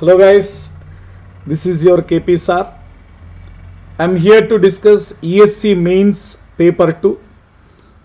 Hello guys, this is your KP sir. I'm here to discuss ESC mains paper 2,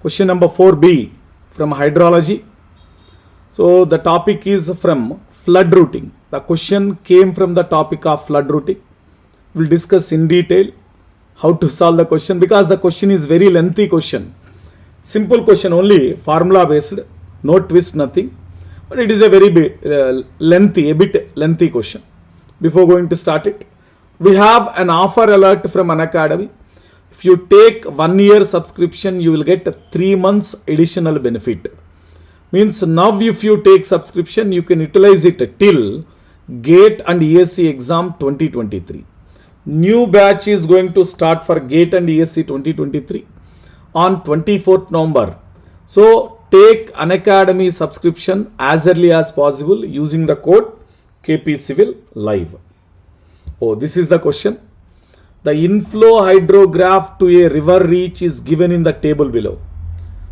question number 4B from hydrology. So the topic is from flood routing. The question came from the topic of flood routing. We'll discuss in detail how to solve the question because the question is very lengthy question. Simple question only, formula based, no twist, nothing. But it is a very a bit lengthy question. Before going to start it, we have an offer alert from Unacademy. If you take 1 year subscription, you will get 3 months additional benefit. Means now if you take subscription, you can utilize it till GATE and ESC exam 2023. New batch is going to start for GATE and ESC 2023 on 24th November. So take Unacademy subscription as early as possible using the code KP Civil Live. Oh, this is the question. The inflow hydrograph to a river reach is given in the table below.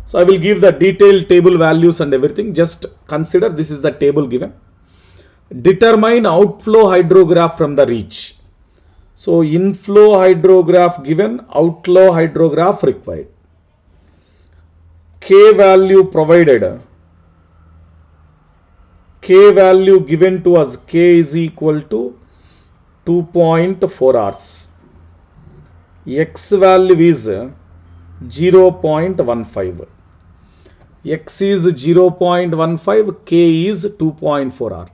So I will give the detailed table values and everything. Just consider this is the table given. Determine outflow hydrograph from the reach. So inflow hydrograph given, outflow hydrograph required. K value provided. K value given to us, K is equal to 2.4 hours. X value is 0.15. X is 0.15, K is 2.4 hour.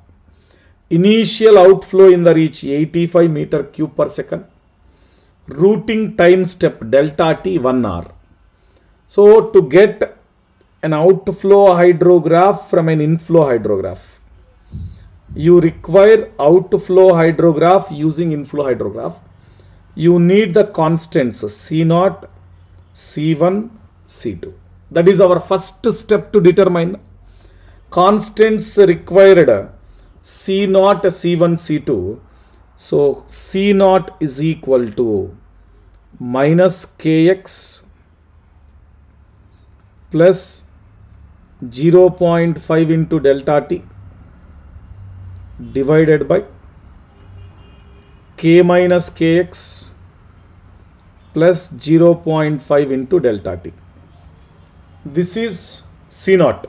Initial outflow in the reach 85 meter cube per second. Routing time step delta T 1 hour. So to get an outflow hydrograph from an inflow hydrograph, you require outflow hydrograph using inflow hydrograph. You need the constants C0, C1, C2. That is our first step to determine. Constants required C0, C1, C2. So C0 is equal to minus Kx plus 0.5 into delta T divided by K minus Kx plus 0.5 into delta T. This is C0.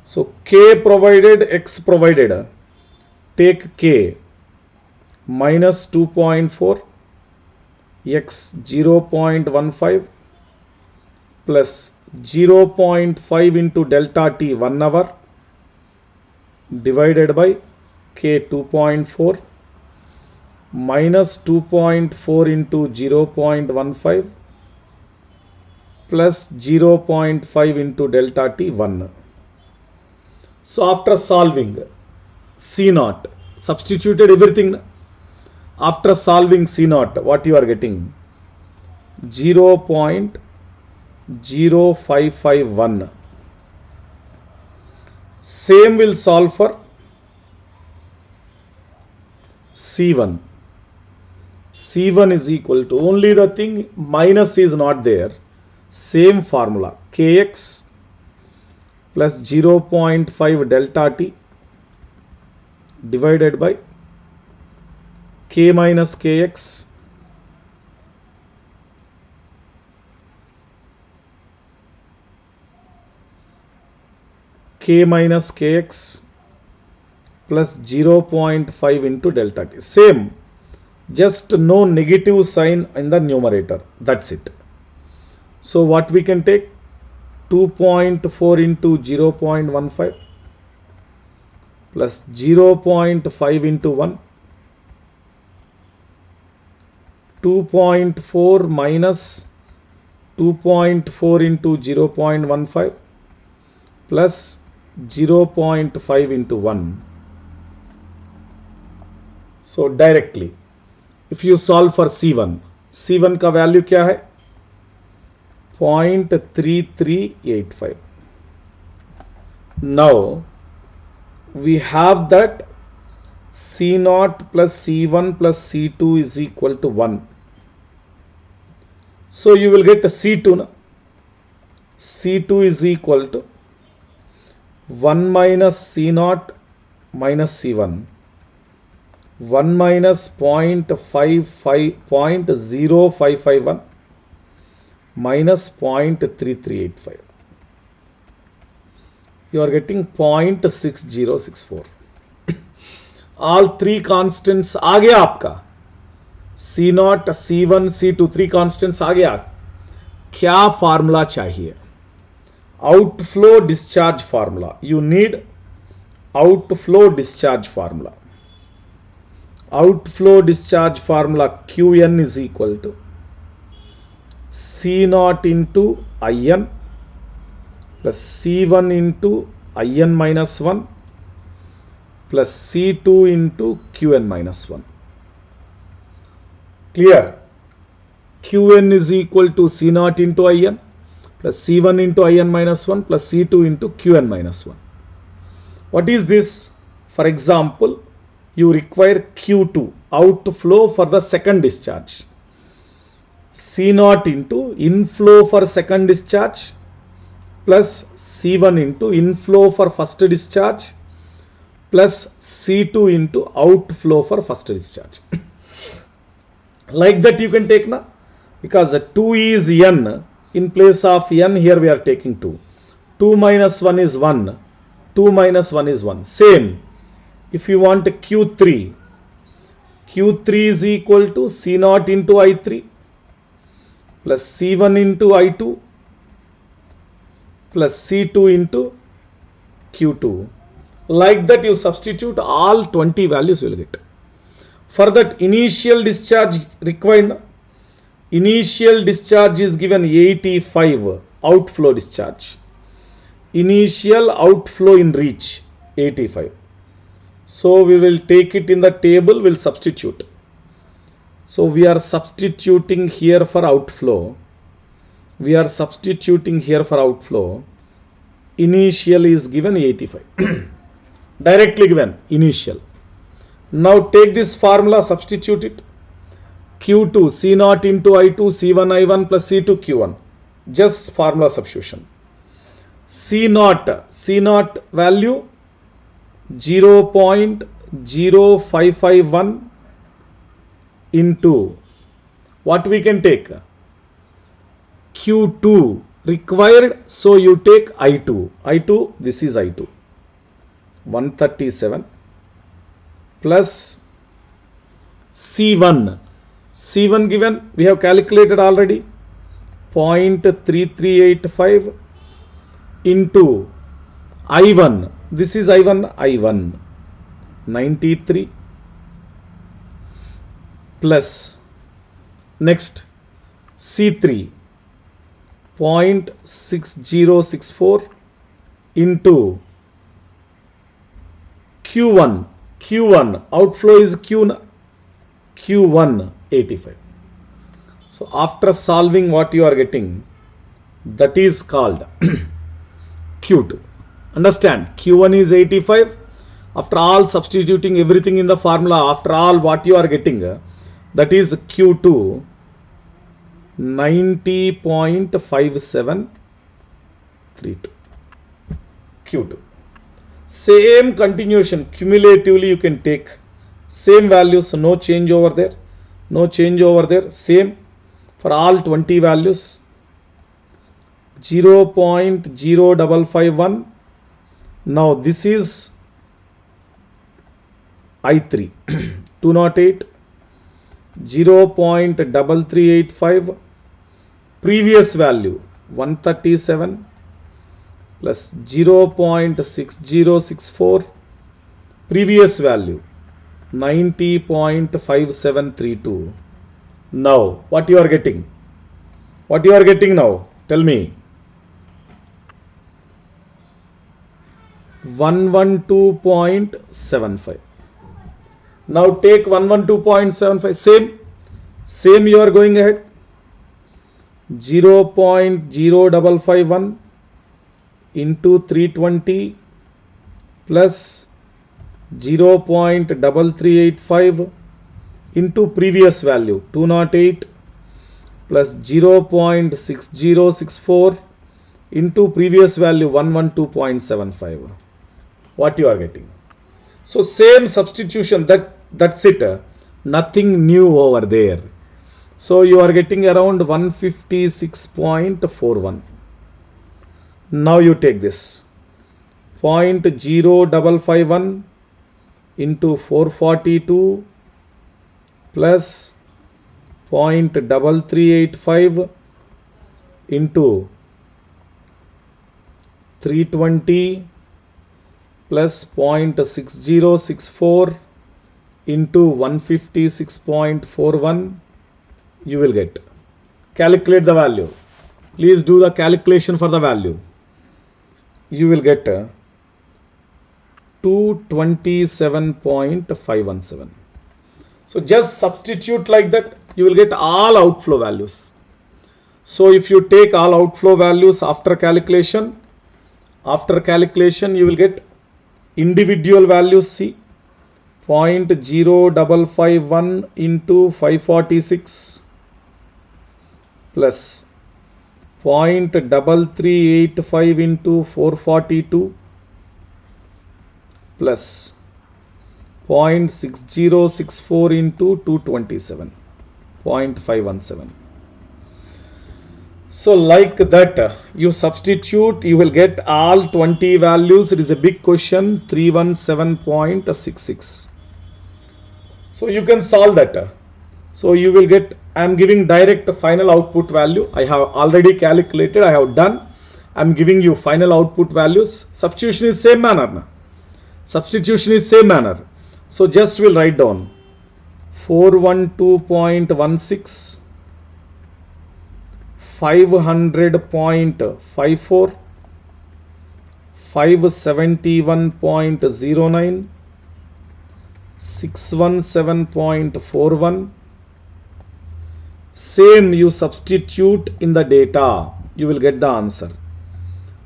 So K provided, X provided. Take K minus 2.4, X 0.15 plus 0.5 into delta T 1 hour divided by K 2.4 minus 2.4 into 0.15 plus 0.5 into delta T 1. So after solving C0, substituted everything. After solving C0, what you are getting? 0.0551. Same will solve for C1. C1 is equal to, only the thing minus is not there. Same formula, Kx plus 0.5 delta T divided by K minus Kx K minus Kx plus 0.5 into delta T. Same, just no negative sign in the numerator. That's it. So what we can take? 2.4 into 0.15 plus 0.5 into 1. 2.4 minus 2.4 into 0.15 plus 0.5 into 1. So directly, if you solve for C1, C1 का value क्या है? 0.3385. Now we have that C0 plus C1 plus C2 is equal to 1. So you will get a C2. Na? C2 is equal to 1 minus C0 minus C1 1 minus 0.0551 minus 0.3385. You are getting 0.6064. All three constants आ गया आपका, C0, C1, C2, 3 constants आ गया. क्या formula चाहिए? Outflow discharge formula. You need outflow discharge formula. Outflow discharge formula Qn is equal to C0 into In plus C1 into In minus 1 plus C2 into Qn minus 1. Clear? Qn is equal to C0 into In plus C1 into In minus 1 plus C2 into Qn minus 1. What is this? For example, you require Q2, outflow for the second discharge. C0 into inflow for second discharge plus C1 into inflow for first discharge plus C2 into outflow for first discharge. Like that you can take na, because 2 is n, in place of n here we are taking 2. 2 minus 1 is 1, 2 minus 1 is 1. Same. If you want Q3, Q3 is equal to C0 into I3 plus C1 into I2 plus C2 into Q2. Like that you substitute all 20 values you will get. For that initial discharge required, initial discharge is given 85, outflow discharge. Initial outflow in reach 85. So we will take it in the table, we'll substitute. So we are substituting here for outflow. We are substituting here for outflow. Initial is given 85. Directly given initial. Now take this formula, substitute it. Q2 C0 into I2 C1 I1 plus C2 Q1. Just formula substitution. C0 value 0.0551 into what we can take? Q2 required, so you take I2, this is I2, 137 plus C1 given, we have calculated already, 0.3385 into I1, this is I1 93 plus next C3 0.6064 into Q1 outflow is Q1 85. So after solving, what you are getting, that is called Q2. Understand, Q1 is 85. After all substituting everything in the formula, after all what you are getting, that is Q2 90.5732. Q2. Same continuation, cumulatively you can take same values, no change over there, same for all 20 values. 0.0551. Now this is I3 208, 0.3385, previous value 137 plus 0.6064, previous value 90.5732. Now what you are getting? Now tell me. 112.75. Now take 112.75, same you are going ahead. 0.0551 into 320 plus 0.3385 into previous value 208 plus 0.6064 into previous value 112.75. What you are getting? So same substitution, that That's it. Nothing new over there. So you are getting around 156.41. Now you take this 0.0551 into 442 plus 0.3385 into 320 plus 0.6064 into 156.41, you will get. Calculate the value. Please do the calculation for the value. You will get 227.517. So just substitute like that, you will get all outflow values. So if you take all outflow values after calculation, you will get individual values. See, 0.0551 into 546 plus 0.3385 into 442 plus 0.6064 into 227.517. So like that, you substitute, you will get all 20 values. It is a big question, 317.66. So you can solve that. So you will get, I am giving direct final output value. I have already calculated, I have done. I am giving you final output values. Substitution is same manner. So just we'll write down 412.16, 500.54, 571.09, 617.41. Same you substitute in the data, you will get the answer.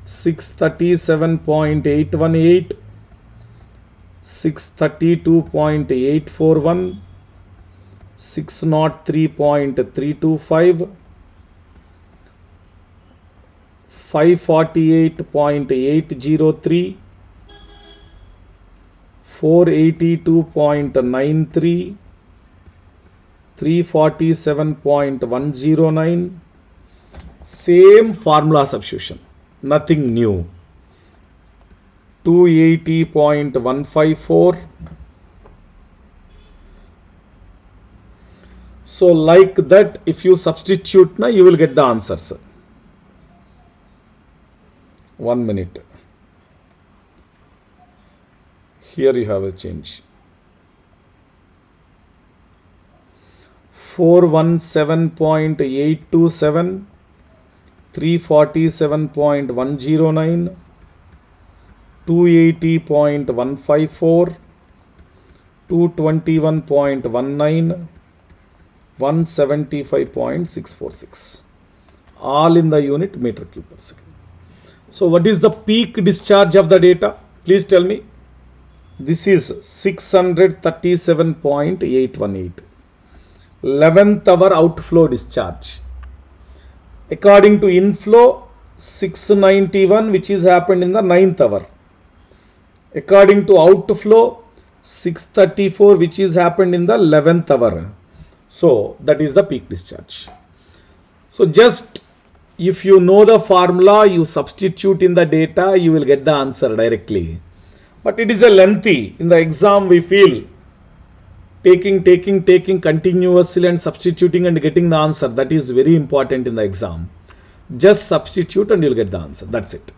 637.818, 632.841, 603.325, 548.803, 482.93, 347.109. Same formula substitution, nothing new. 280.154. So like that, if you substitute now, you will get the answers. 1 minute. Here you have a change. 417.827, 347.109, 280.154, 221.19, 175.646. All in the unit meter cube per second. So what is the peak discharge of the data? Please tell me. This is 637.818. 11th hour outflow discharge. According to inflow, 691, which is happened in the 9th hour. According to outflow, 634, which is happened in the 11th hour. So that is the peak discharge. So just if you know the formula, you substitute in the data, you will get the answer directly. But it is a lengthy. In the exam, we feel taking continuously and substituting and getting the answer. That is very important in the exam. Just substitute and you'll get the answer. That's it.